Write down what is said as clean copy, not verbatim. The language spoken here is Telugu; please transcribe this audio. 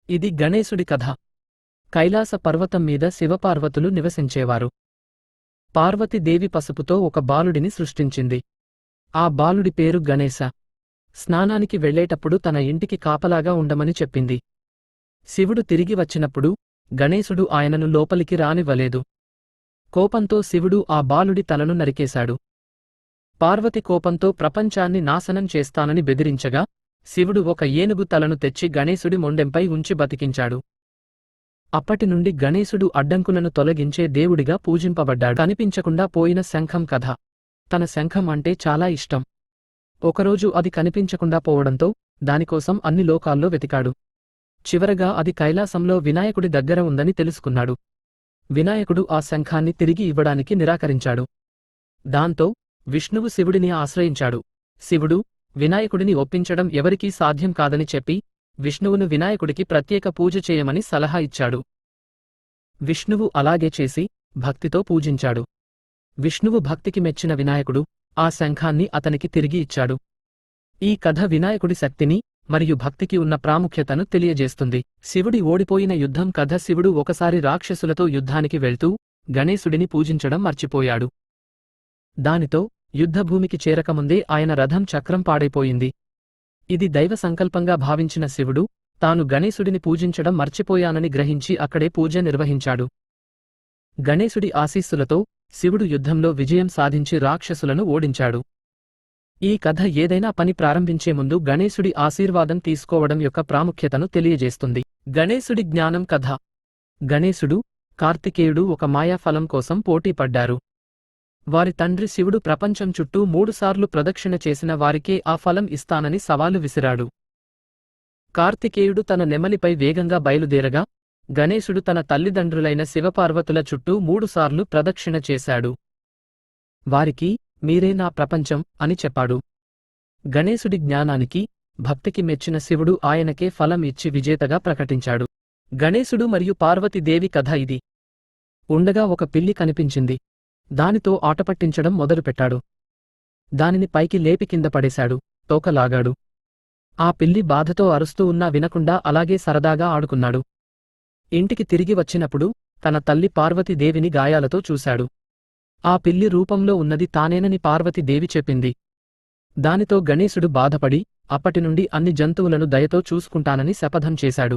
ఇది గణేశుడి కథ. కైలాస పర్వతం మీద శివపార్వతులు నివసించేవారు. పార్వతీదేవి పసుపుతో ఒక బాలుడిని సృష్టించింది. ఆ బాలుడి పేరు గణేశ. స్నానానికి వెళ్లేటప్పుడు తన ఇంటికి కాపలాగా ఉండమని చెప్పింది. శివుడు తిరిగి వచ్చినప్పుడు గణేశుడు ఆయనను లోపలికి రానివ్వలేదు. కోపంతో శివుడు ఆ బాలుడి తలను నరికేశాడు. పార్వతి కోపంతో ప్రపంచాన్ని నాశనం చేస్తానని బెదిరించగా శివుడు ఒక ఏనుగు తలను తెచ్చి గణేశుడి మొండెంపై ఉంచి బతికించాడు. అప్పటినుండి గణేశుడు అడ్డంకులను తొలగించే దేవుడిగా పూజింపబడ్డాడు. కనిపించకుండా పోయిన శంఖం కథ. తన శంఖం అంటే చాలా ఇష్టం. ఒకరోజు అది కనిపించకుండా పోవడంతో దానికోసం అన్ని లోకాల్లో వెతికాడు. చివరగా అది కైలాసంలో వినాయకుడి దగ్గర ఉందని తెలుసుకున్నాడు. వినాయకుడు ఆ శంఖాన్ని తిరిగి ఇవ్వడానికి నిరాకరించాడు. దాంతో విష్ణువు శివుడిని ఆశ్రయించాడు. శివుడు వినాయకుడిని ఒప్పించడం ఎవరికీ సాధ్యం కాదని చెప్పి విష్ణువును వినాయకుడికి ప్రత్యేక పూజ చేయమని సలహా ఇచ్చాడు. విష్ణువు అలాగే చేసి భక్తితో పూజించాడు. విష్ణువు భక్తికి మెచ్చిన వినాయకుడు ఆ శంఖాన్ని అతనికి తిరిగి ఇచ్చాడు. ఈ కథ వినాయకుడి శక్తిని మరియు భక్తికి ఉన్న ప్రాముఖ్యతను తెలియజేస్తుంది. శివుడి ఓడిపోయిన యుద్ధం కథ. శివుడు ఒకసారి రాక్షసులతో యుద్ధానికి వెళ్తూ గణేశుడిని పూజించడం మర్చిపోయాడు. దానితో యుద్ధభూమికి చేరకముందే ఆయన రథం చక్రం పాడైపోయింది. ఇది దైవ సంకల్పంగా భావించిన శివుడు తాను గణేశుడిని పూజించడం మర్చిపోయానని గ్రహించి అక్కడే పూజ నిర్వహించాడు. గణేశుడి ఆశీస్సులతో శివుడు యుద్ధంలో విజయం సాధించి రాక్షసులను ఓడించాడు. ఈ కథ ఏదైనా పని ప్రారంభించే ముందు గణేశుడి ఆశీర్వాదం తీసుకోవడం యొక్క ప్రాముఖ్యతను తెలియజేస్తుంది. గణేశుడి జ్ఞానం కథ. గణేశుడు, కార్తికేయుడు ఒక మాయాఫలం కోసం పోటీపడ్డారు. వారి తండ్రి శివుడు ప్రపంచం చుట్టూ 3 సార్లు ప్రదక్షిణ చేసిన వారికే ఆ ఫలం ఇస్తానని సవాలు విసిరాడు. కార్తికేయుడు తన నెమలిపై వేగంగా బయలుదేరగా గణేశుడు తన తల్లిదండ్రులైన శివపార్వతుల చుట్టూ 3 సార్లు ప్రదక్షిణ చేశాడు. వారికి మీరే నా ప్రపంచం అని చెప్పాడు. గణేశుడి జ్ఞానానికి, భక్తికి మెచ్చిన శివుడు ఆయనకే ఫలం ఇచ్చి విజేతగా ప్రకటించాడు. గణేశుడు మరియు పార్వతీదేవి కథ. ఇది ఉండగా ఒక పిల్లి కనిపించింది. దానితో ఆటపట్టించడం మొదలుపెట్టాడు. దానిని పైకి లేపి కింద పడేశాడు. తోకలాగాడు. ఆ పిల్లి బాధతో అరుస్తూ ఉన్నా వినకుండా అలాగే సరదాగా ఆడుకున్నాడు. ఇంటికి తిరిగి వచ్చినప్పుడు తన తల్లి పార్వతీదేవిని గాయాలతో చూశాడు. ఆ పిల్లి రూపంలో ఉన్నది తానేనని పార్వతీదేవి చెప్పింది. దానితో గణేశుడు బాధపడి అప్పటినుండి అన్ని జంతువులను దయతో చూసుకుంటానని శపథం చేశాడు.